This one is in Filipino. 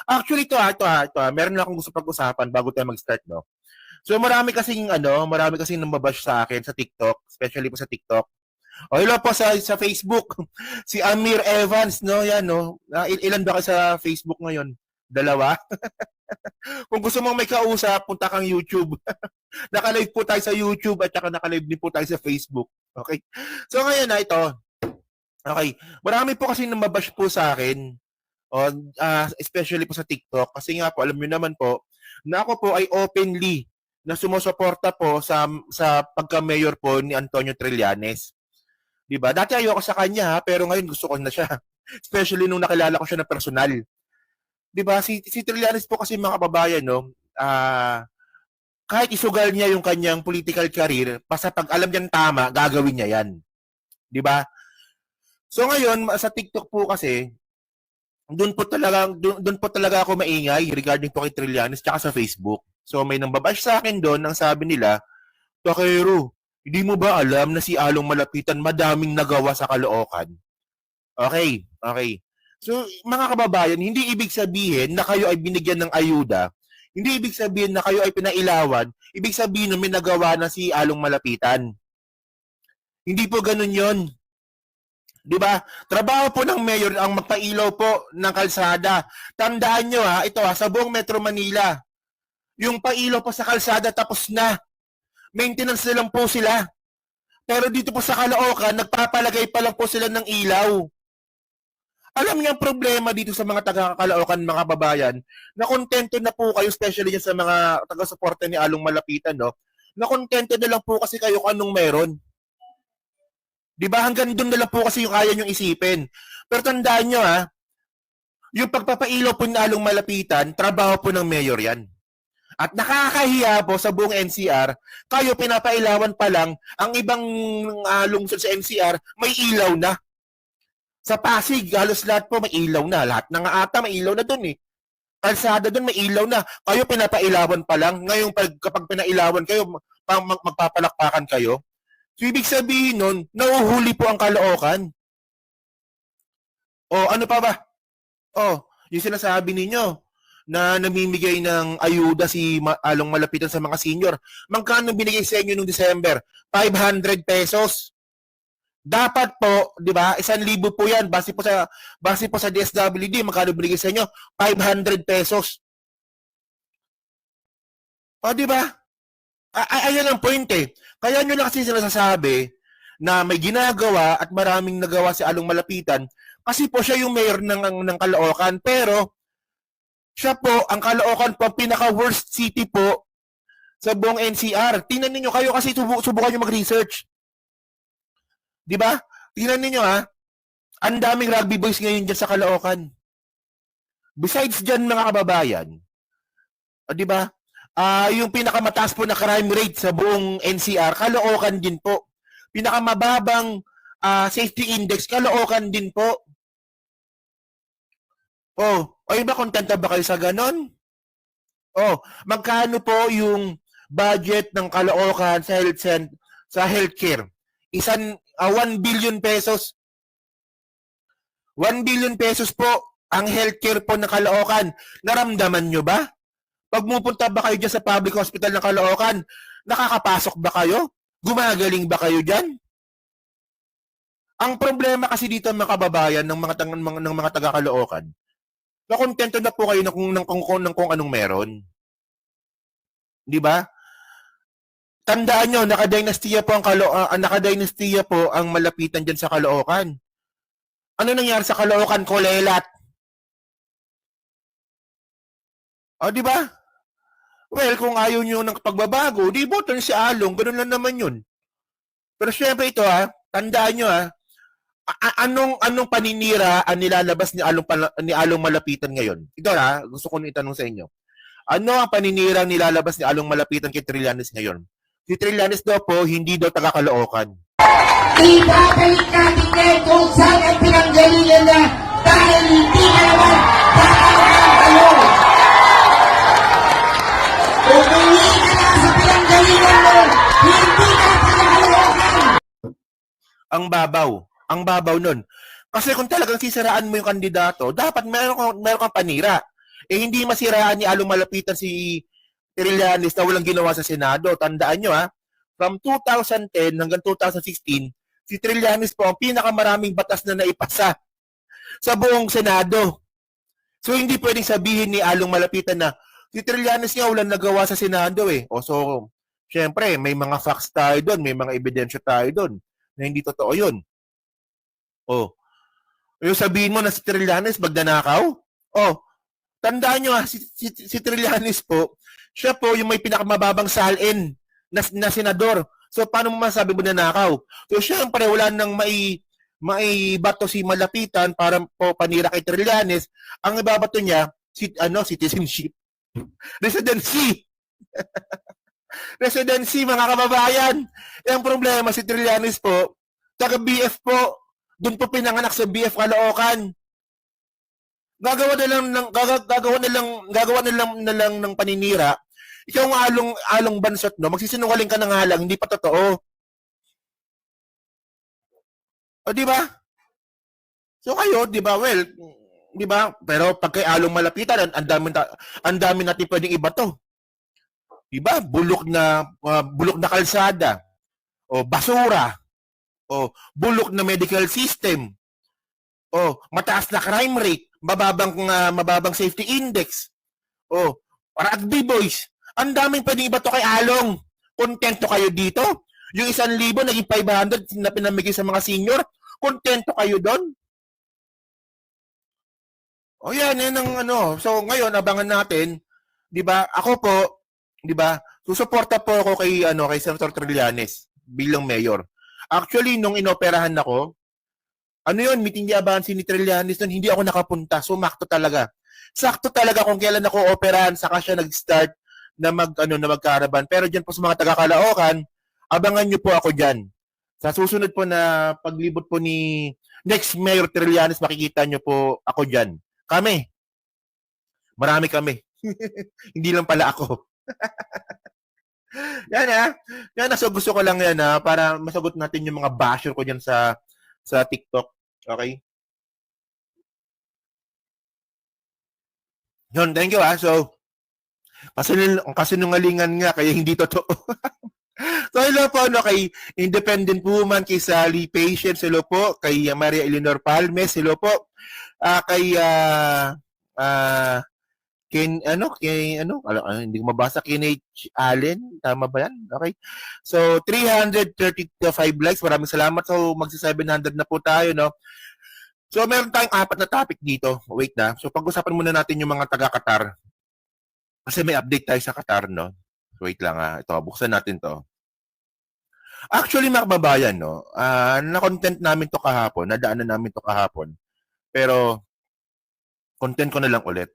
Actually, ito, meron na akong gusto pag-usapan bago tayo mag-start, no? So, marami kasing nambabash sa akin sa TikTok, especially po sa TikTok. O, hello po sa Facebook. Si Amir Evans, no? Yan, no? Ilan ba ka sa Facebook ngayon? Dalawa? Kung gusto mong may kausap, punta kang YouTube. Naka-live po tayo sa YouTube at saka naka-live din po tayo sa Facebook. Okay? So, ngayon na ito. Okay. Marami po kasi nambabash po sa akin. Especially po sa TikTok. Kasi nga po, alam niyo naman po, na ako po ay openly na sumusuporta po sa pagka-mayor po ni Antonio Trillanes. Diba? Dati ayoko sa kanya, pero ngayon gusto ko na siya. Especially nung nakilala ko siya na personal. Diba? Si Trillanes po kasi mga kababayan, no? Kahit isugal niya yung kanyang political career, basta pag alam niyang tama, gagawin niya yan. Diba? So ngayon, sa TikTok po kasi, doon po talaga ako maingay regarding po kay Trillanes tsaka sa Facebook. So may nambabash sa akin doon, ang sabi nila, Takero, hindi mo ba alam na si Along Malapitan madaming nagawa sa Caloocan? Okay. So, mga kababayan, hindi ibig sabihin na kayo ay binigyan ng ayuda. Hindi ibig sabihin na kayo ay pinailawan. Ibig sabihin na may nagawa na si Along Malapitan. Hindi po ganun yon. Diba? Trabaho po ng mayor ang magpailaw po ng kalsada. Tandaan nyo ito sa buong Metro Manila. Yung pailaw po sa kalsada tapos na. Maintenance na lang po sila. Pero dito po sa Caloocan, nagpapalagay pa lang po sila ng ilaw. Alam niyo ang problema dito sa mga taga-Caloocan, mga babayan, na kontento na po kayo, especially dyan sa mga taga-suporta ni Along Malapitan, no? Na kontento na lang po kasi kayo kung anong meron. Diba? Hanggang doon na lang po kasi yung kaya niyong isipin. Pero tandaan nyo yung pagpapailaw po ni Along Malapitan, trabaho po ng mayor yan. At nakakahiya po sa buong NCR, kayo pinapailawan pa lang, ang ibang lungsod sa NCR, may ilaw na. Sa Pasig, halos lahat po may ilaw na. Lahat ng ata may ilaw na doon eh. Kalsada doon may ilaw na. Kayo pinapailawan pa lang. Ngayon kapag pinailawan kayo, magpapalakpakan kayo. So ibig sabihin nun, nauhuli po ang Caloocan. Ano pa ba? Yung sinasabi ninyo, na namimigay ng ayuda si Along Malapitan sa mga senior. Magkano binigay sa inyo noong December? 500 pesos. Dapat po, 'di ba? 1,000 po 'yan base po sa DSWD, magkano binigay sa inyo? 500 pesos. 'Di ba? Ayan ang point eh. Kaya nyo na kasi sinasabi na may ginagawa at maraming nagawa si Along Malapitan kasi po siya yung mayor ng Caloocan, pero siya po, ang Caloocan po, ang pinaka-worst city po sa buong NCR. Tingnan ninyo kayo kasi subukan nyo mag-research. Diba? Tingnan ninyo ang daming rugby boys ngayon dyan sa Caloocan. Besides dyan mga kababayan, diba? Yung pinakamataas po na crime rate sa buong NCR, Caloocan din po. Pinakamababang safety index, Caloocan din po. Ay ba kontenta ba kayo sa ganon? Magkano po yung budget ng Caloocan sa healthcare? 1 billion pesos. 1 billion pesos po ang healthcare po ng Caloocan. Naramdaman nyo ba? Pag pupunta ba kayo dyan sa public hospital ng Caloocan, nakakapasok ba kayo? Gumagaling ba kayo dyan? Ang problema kasi dito mga kababayan ng mga taga-Caloocan, nakontento na po kayo ng kung anong meron. Di ba? Tandaan nyo, nakadainastiya po ang Malapitan dyan sa Caloocan. Ano nangyari sa Caloocan? Kolelat. Di ba? Well, kung ayaw nyo ng pagbabago, di boton si Along, ganun lang naman yun. Pero syempre ito tandaan nyo anong paninira ang nilalabas ni Along Malapitan ngayon? Ito gusto ko itanong sa inyo. Ano ang paninira ang nilalabas ni Along Malapitan kay Trillanes ngayon? Si Trillanes daw po, hindi daw taga-Caloocan. Ibabalik natin ngayon kung saan ang pinanggalingan na dahil hindi na naman taga-Caloocan kayo. Umuwi ka na sa pinanggalingan mo, hindi ka taga-Caloocan. Ang babaw nun. Kasi kung talagang sisiraan mo yung kandidato, dapat meron kang panira. Eh hindi masiraan ni Along Malapitan si Trillanes na walang ginawa sa Senado. Tandaan nyo from 2010 hanggang 2016, si Trillanes po ang pinakamaraming batas na naipasa sa buong Senado. So hindi pwedeng sabihin ni Along Malapitan na si Trillanes nga walang nagawa sa Senado eh. O so, syempre, may mga facts tayo doon, may mga ebidensya tayo doon na hindi totoo yun. O, yung sabihin mo na si Trillanes magnanakaw? O, tandaan nyo si Trillanes po, siya po yung may pinakamababang salin na senador. So, paano mo masabi mo nanakaw? So, syempre, wala nang maibato si Malapitan para po panira kay Trillanes. Ang ibabato niya, citizenship. Residency. Residency, mga kababayan. Yung problema, si Trillanes po, taga-BF po, doon po pinanganak sa BF Caloocan. Gagawa na lang ng paninira. Ikaw ang along bansot, no? Magsisinungaling ka na nga lang, hindi pa totoo. O, di ba? So kayo, di ba? Well, di ba? Pero pag kay Along Malapitan, ang dami natin pwedeng iba to. Di ba? Bulok na kalsada. O basura. O bulok na medical system. O mataas na crime rate, mababang safety index. O rugby boys. Ang daming pwedeng iba to kay Along. Kontento kayo dito? Yung 1,000 naging 500 na pinamigay sa mga senior, kontento kayo doon? O yan ang So ngayon abangan natin, 'di ba? Ako po, 'di ba? Susuporta po ako kay Senator Trillanes bilang mayor. Actually nung inoperahan ako, meeting di abansi ni Trillanes nun, hindi ako nakapunta. Sumakto talaga. Sakto talaga kung kailan ako operahan, saka siya nag-start na magkaraban. Pero diyan po sa mga taga-Caloocan, abangan niyo po ako diyan. Sa susunod po na paglibot po ni next Mayor Trillanes, makikita niyo po ako diyan. Kami. Marami kami. Hindi lang pala ako. Yan Yan so gusto ko lang yan para masagot natin yung mga basher ko diyan sa TikTok. Okay? Yun, thank you So, kasinungalingan nga kaya hindi totoo. So, hello po kay Independent Woman, kay Sally Patience, hello po, kay Maria Eleanor Palmes, hello po, kay hindi ko mabasa, Kinage Allen, tama ba yan? Okay. So, 335 likes, maraming salamat. So, magsi-700 na po tayo, no? So, meron tayong 4 na topic dito. Wait na. So, pag-usapan muna natin yung mga taga-Qatar. Kasi may update tayo sa Qatar, no? Wait lang Ito, buksan natin to. Actually, mga kababayan, no? Na-content namin to kahapon. Nadaanan namin to kahapon. Pero, content ko na lang ulit.